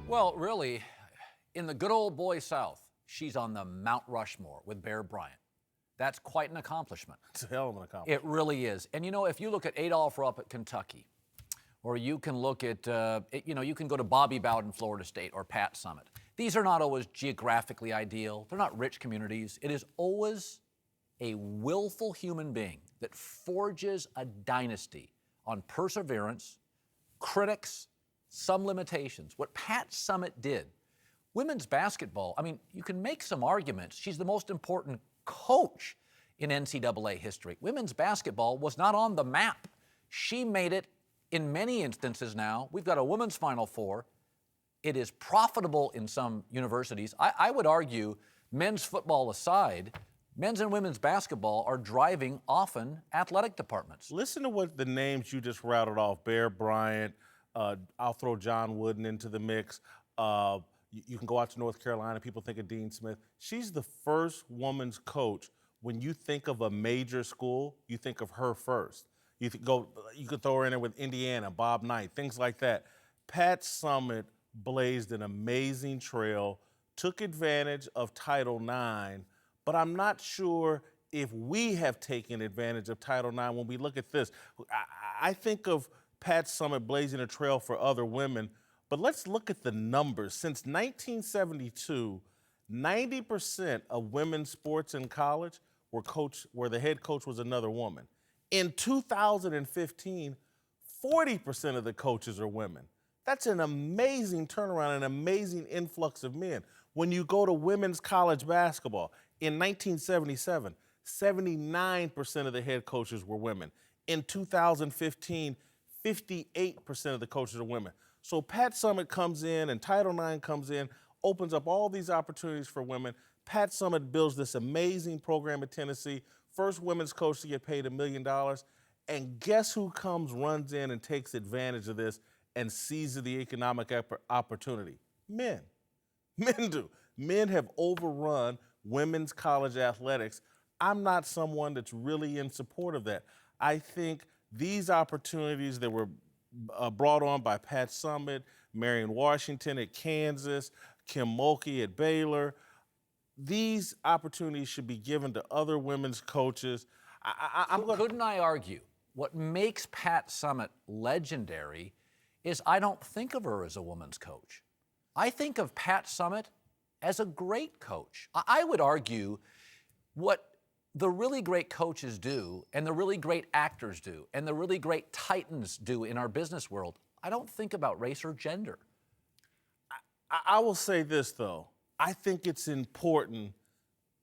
Well, really, in the good old boy South, she's on the Mount Rushmore with Bear Bryant. That's quite an accomplishment. It's a hell of an accomplishment. It really is. And you know, if you look at Adolph Rupp at Kentucky, or you can look at, you can go to Bobby Bowden, Florida State, or Pat Summitt. These are not always geographically ideal. They're not rich communities. It is always a willful human being that forges a dynasty on perseverance, critics, some limitations. What Pat Summitt did, women's basketball, I mean, you can make some arguments. She's the most important coach in NCAA history. Women's basketball was not on the map. She made it in many instances now. We've got a women's Final Four. It is profitable in some universities. I would argue, men's football aside, men's and women's basketball are driving often athletic departments. Listen to what the names you just rattled off. Bear Bryant, I'll throw John Wooden into the mix. You can go out to North Carolina, people think of Dean Smith. She's the first woman's coach. When you think of a major school, you think of her first. You could throw her in there with Indiana, Bob Knight, things like that. Pat Summitt blazed an amazing trail, took advantage of Title IX, but I'm not sure if we have taken advantage of Title IX when we look at this. I think of Pat Summitt blazing a trail for other women, but let's look at the numbers. Since 1972, 90% of women's sports in college where the head coach was another woman. In 2015, 40% of the coaches are women. That's an amazing turnaround, an amazing influx of men. When you go to women's college basketball, in 1977, 79% of the head coaches were women. In 2015, 58% of the coaches are women. So Pat Summitt comes in and Title IX comes in, opens up all these opportunities for women. Pat Summitt builds this amazing program at Tennessee, first women's coach to get paid $1 million. And guess who runs in and takes advantage of this and seizes the economic opportunity? Men. Men do. Men have overrun women's college athletics. I'm not someone that's really in support of that. I think these opportunities that were brought on by Pat Summitt, Marion Washington at Kansas, Kim Mulkey at Baylor, these opportunities should be given to other women's coaches. Couldn't I argue what makes Pat Summitt legendary is I don't think of her as a woman's coach. I think of Pat Summitt as a great coach. I would argue what the really great coaches do and the really great actors do and the really great titans do in our business world, I don't think about race or gender. I will say this, though. I think it's important,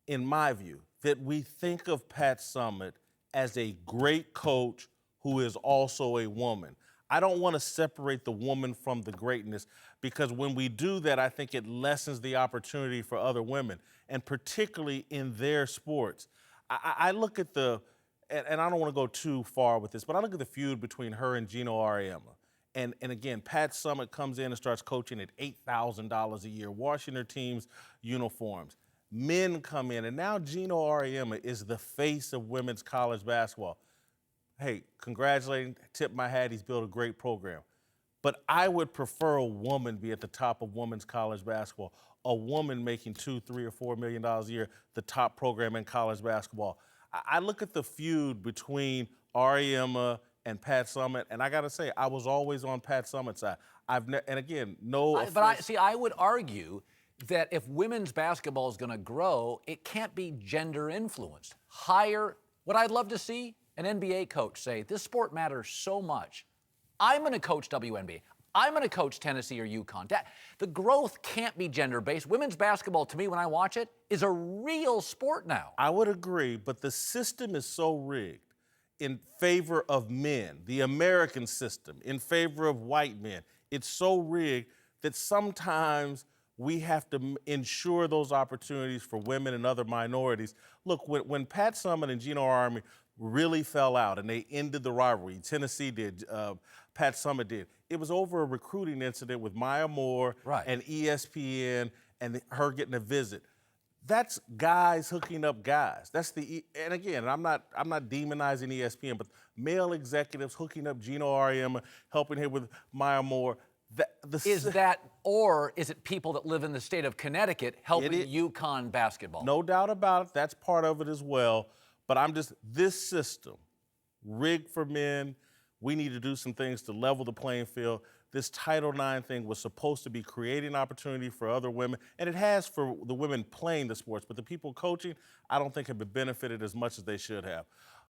in my view, that we think of Pat Summitt as a great coach who is also a woman. I don't want to separate the woman from the greatness, because when we do that, I think it lessens the opportunity for other women, and particularly in their sports. I look at and I don't want to go too far with this, but I look at the feud between her and Gino Auriemma. And again, Pat Summitt comes in and starts coaching at $8,000 a year, washing her team's uniforms. Men come in, and now Gino Auriemma is the face of women's college basketball. Hey, congratulating, tip my hat, he's built a great program. But I would prefer a woman be at the top of women's college basketball, a woman making $2, $3, or $4 million a year, the top program in college basketball. I look at the feud between Auriemma and Pat Summitt, and I got to say, I was always on Pat Summitt's side. And again, no offense. But I would argue that if women's basketball is going to grow, it can't be gender influenced. What I'd love to see an NBA coach say, this sport matters so much. I'm going to coach WNBA. I'm going to coach Tennessee or UConn. The growth can't be gender-based. Women's basketball, to me, when I watch it, is a real sport now. I would agree, but the system is so rigged in favor of men, the American system, in favor of white men. It's so rigged that sometimes we have to ensure those opportunities for women and other minorities. Look, when Pat Summitt and Gino Auriemma really fell out and they ended the rivalry, Tennessee did, Pat Summitt did, it was over a recruiting incident with Maya Moore and ESPN and her getting a visit. That's guys hooking up guys. And again, I'm not demonizing ESPN, but male executives hooking up Gino Auriemma, helping him with Maya Moore. Is that, or is it people that live in the state of Connecticut helping UConn basketball? No doubt about it. That's part of it as well. But this system, rigged for men, we need to do some things to level the playing field. This Title IX thing was supposed to be creating opportunity for other women, and it has for the women playing the sports, but the people coaching, I don't think have been benefited as much as they should have.